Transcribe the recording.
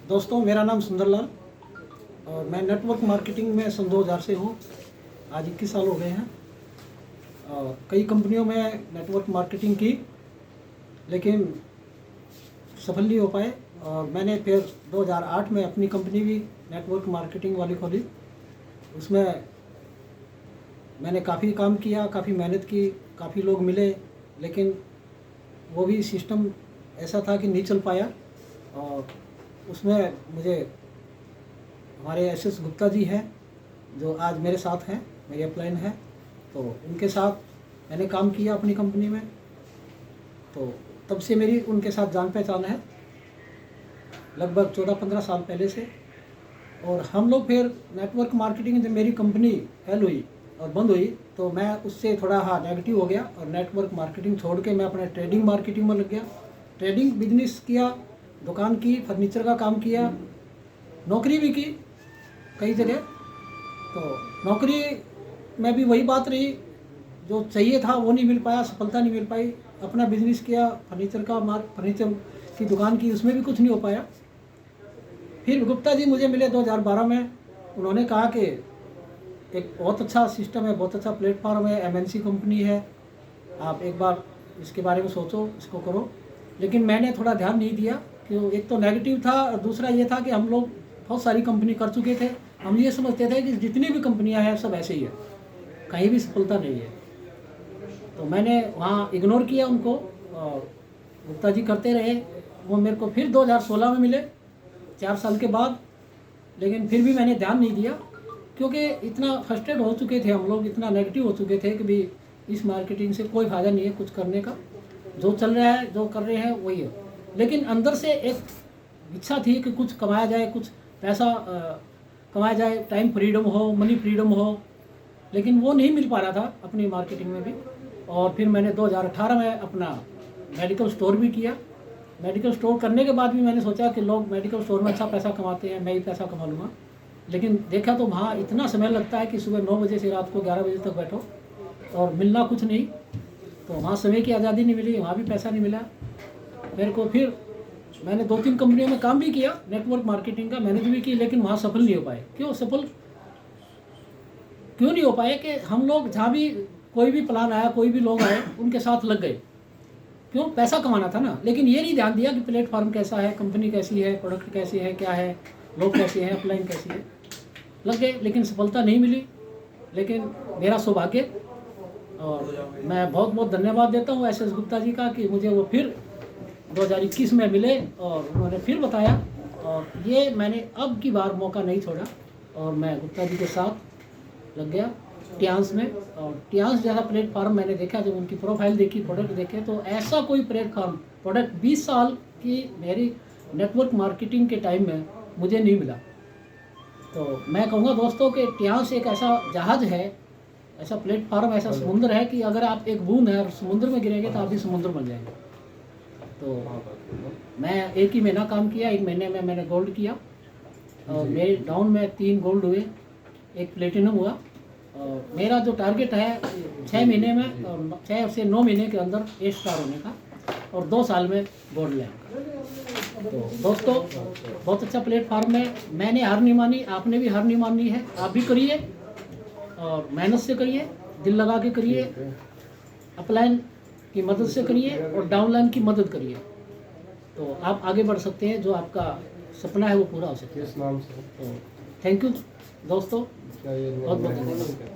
दोस्तों, मेरा नाम सुंदरलाल और मैं नेटवर्क मार्केटिंग में सन 2000 से हूँ। आज 21 साल हो गए हैं और कई कंपनियों में नेटवर्क मार्केटिंग की, लेकिन सफल नहीं हो पाए। और मैंने फिर 2008 में अपनी कंपनी भी नेटवर्क मार्केटिंग वाली खोली। उसमें मैंने काफ़ी काम किया, काफ़ी मेहनत की, काफ़ी लोग मिले, लेकिन वो भी सिस्टम ऐसा था कि नहीं चल पाया। और उसमें मुझे हमारे एस गुप्ता जी हैं जो आज मेरे साथ हैं, मेरी अपलाइन है, तो उनके साथ मैंने काम किया अपनी कंपनी में। तो तब से मेरी उनके साथ जान पहचान है, लगभग 14-15 साल पहले से। और हम लोग फिर नेटवर्क मार्केटिंग, जब मेरी कंपनी फेल हुई और बंद हुई तो मैं उससे थोड़ा नेगेटिव हो गया और नेटवर्क मार्केटिंग छोड़ के मैं अपने ट्रेडिंग मार्केटिंग में लग गया। ट्रेडिंग बिजनेस किया, दुकान की, फर्नीचर का काम किया, नौकरी भी की कई जगह। तो नौकरी में भी वही बात रही, जो चाहिए था वो नहीं मिल पाया, सफलता नहीं मिल पाई। अपना बिजनेस किया, फर्नीचर की दुकान की, उसमें भी कुछ नहीं हो पाया। फिर गुप्ता जी मुझे मिले 2012 में। उन्होंने कहा कि एक बहुत अच्छा सिस्टम है, बहुत अच्छा प्लेटफॉर्म है, MNC कंपनी है, आप एक बार इसके बारे में सोचो, इसको करो। लेकिन मैंने थोड़ा ध्यान नहीं दिया कि एक तो नेगेटिव था और दूसरा ये था कि हम लोग बहुत सारी कंपनी कर चुके थे। हम ये समझते थे कि जितनी भी कंपनियां हैं सब ऐसे ही है, कहीं भी सफलता नहीं है। तो मैंने वहाँ इग्नोर किया उनको और गुप्ता जी करते रहे। वो मेरे को फिर 2016 में मिले, 4 साल के बाद। लेकिन फिर भी मैंने ध्यान नहीं दिया, क्योंकि इतना फ्रस्ट्रेट हो चुके थे हम लोग, इतना नेगेटिव हो चुके थे कि भी इस मार्केटिंग से कोई फ़ायदा नहीं है कुछ करने का, जो चल रहा है, जो कर रहे हैं वही है। लेकिन अंदर से एक इच्छा थी कि कुछ कमाया जाए, कुछ पैसा कमाया जाए, टाइम फ्रीडम हो, मनी फ्रीडम हो, लेकिन वो नहीं मिल पा रहा था अपनी मार्केटिंग में भी। और फिर मैंने 2018 में अपना मेडिकल स्टोर भी किया। मेडिकल स्टोर करने के बाद भी मैंने सोचा कि लोग मेडिकल स्टोर में अच्छा पैसा कमाते हैं, मैं भी पैसा कमा लूँगा। लेकिन देखा तो वहाँ इतना समय लगता है कि सुबह 9 बजे से रात को 11 बजे तक बैठो और मिलना कुछ नहीं। तो वहाँ समय की आज़ादी नहीं मिली, वहाँ भी पैसा नहीं मिला मेरे को। फिर मैंने 2-3 कंपनियों में काम भी किया, नेटवर्क मार्केटिंग का मैनेज भी की, लेकिन वहाँ सफल नहीं हो पाए। क्यों नहीं हो पाए कि हम लोग जहाँ भी कोई भी प्लान आया, कोई भी लोग आए, उनके साथ लग गए। क्यों? पैसा कमाना था ना। लेकिन ये नहीं ध्यान दिया कि प्लेटफॉर्म कैसा है, कंपनी कैसी है, प्रोडक्ट कैसी है, क्या है, लोग कैसे हैं, अपलाइन कैसी है। लग गए, लेकिन सफलता नहीं मिली। लेकिन मेरा सौभाग्य, और मैं बहुत बहुत धन्यवाद देता हूँ एस गुप्ता जी का कि मुझे वो फिर 2021 में मिले और उन्होंने फिर बताया। और ये मैंने अब की बार मौका नहीं छोड़ा और मैं गुप्ता जी के साथ लग गया टियांस में। और टियांस जैसा प्लेटफॉर्म मैंने देखा, जब उनकी प्रोफाइल देखी, प्रोडक्ट देखे, तो ऐसा कोई प्लेटफॉर्म, प्रोडक्ट 20 साल की मेरी नेटवर्क मार्केटिंग के टाइम में मुझे नहीं मिला। तो मैं कहूँगा दोस्तों कि टियांस एक ऐसा जहाज़ है, ऐसा प्लेटफॉर्म, ऐसा समुद्र है कि अगर आप एक बूंद है और समुद्र में गिरेंगे तो आप भी समुद्र बन जाएंगे। तो मैं एक ही महीना काम किया, 1 महीने में मैंने गोल्ड किया और मेरे डाउन में 3 गोल्ड हुए, 1 प्लेटिनम हुआ। और मेरा जो टारगेट है 6 महीने में और 6 से 9 महीने के अंदर A स्टार होने का और 2 साल में गोल्ड लेने का। तो दोस्तों, बहुत अच्छा प्लेटफॉर्म है। मैंने हार नहीं मानी, आपने भी हार नहीं माननी है। आप भी करिए और मेहनत से करिए, दिल लगा के करिए, अपलाइन की मदद से करिए और डाउनलाइन की मदद करिए, तो आप आगे बढ़ सकते हैं। जो आपका सपना है वो पूरा हो सकता है। तो थैंक यू दोस्तों, बहुत बहुत धन्यवाद।